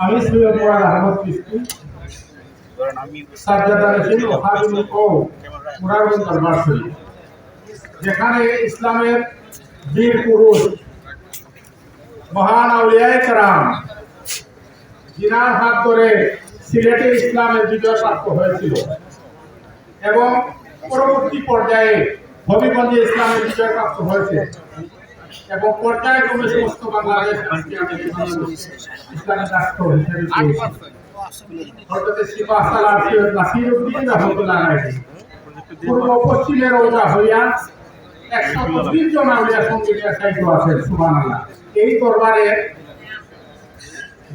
আমি সৈয়দ মুরাদ আহমদ চিশতি সাজ্জাদা রশিদ ও হাবিবুল কৌম মুরাদগঞ্জ দরবার শরীফ, যেখানে ইসলামের বীর পুরুষ মহান আউলিয়ায়ে কেরাম জিনার হাত ধরে সিলেটে ইসলামের বিজয় প্রাপ্ত হয়েছিল এবং পরবর্তী পর্যায়ে হবিগঞ্জে ইসলামের বিজয় প্রাপ্ত হয়েছে এবং পর্যায়ক্রমে সমস্ত বাংলাদেশ ইসলামিক রাষ্ট্র হিসেবে হযরত সিপাহ সালার সৈয়দ নাসিরউদ্দিন রাহমাতুল্লাহ আলাইহি পূর্ব পশ্চিমের রোজা হইয়া 130 জন আউলিয়া সঙ্গে নিয়ে সাহিত্য আছেন। সুবহানাল্লাহ। এই দরবারে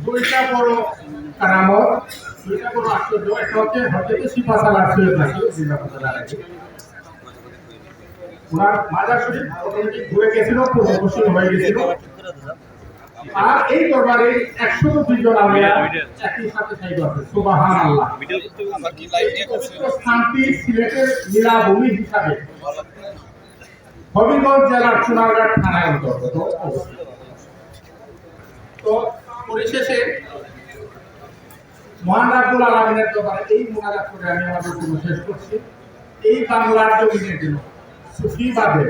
দুইটা বড় কারামত, দুইটা বড় আশ্চর্য। একটা হচ্ছে হযরত সিপাহ সালার সৈয়দ নাসিরউদ্দিন রাহমাতুল্লাহ আলাইহি, ওনার মাজার শরীফ অটোমেটিক ঘুরে গেছিল, পূর্ব পশ্চিম হয়ে গেছিল। আর এই দরবারে 120 জন আউলিয়া একই সাথে সাহিত্য আছে। সুবহানাল্লাহ। স্থানটি সিলেটের লীলাভূমি হিসাবে হবিগঞ্জ জেলার চুনারঘাট থানায় অন্তর্গত অবস্থিত। তো পরিশেষে মহান রাব্বুল আলামিনের দরবারে এই মুনাজাত করে আমি আমার বক্তব্য শেষ করছি। এই বাংলার জমিনের জন্য সুফিবাদের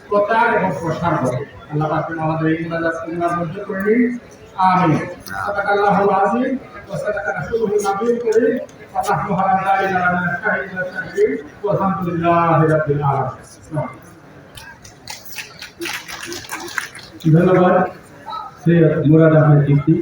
প্রচার এবং প্রসার করে আল্লাহ পাক আমাদের এই মুনাজাত কবুল মঞ্জুর করে নিন। আমিন। সাদাকাল্লাহুল আযীম ওয়া সাদাকা রাসূলুহুন নবিয়্যুল কারীম ওয়া নাহনু আলা যালিকা মিনাশ শাহিদিন ওয়া শাকিরিন ওয়া আলহামদুলিল্লাহি রাব্বিল আলামিন। ধন্যবাদ সৈয়দ মুরাদ আহমদ চিশতি।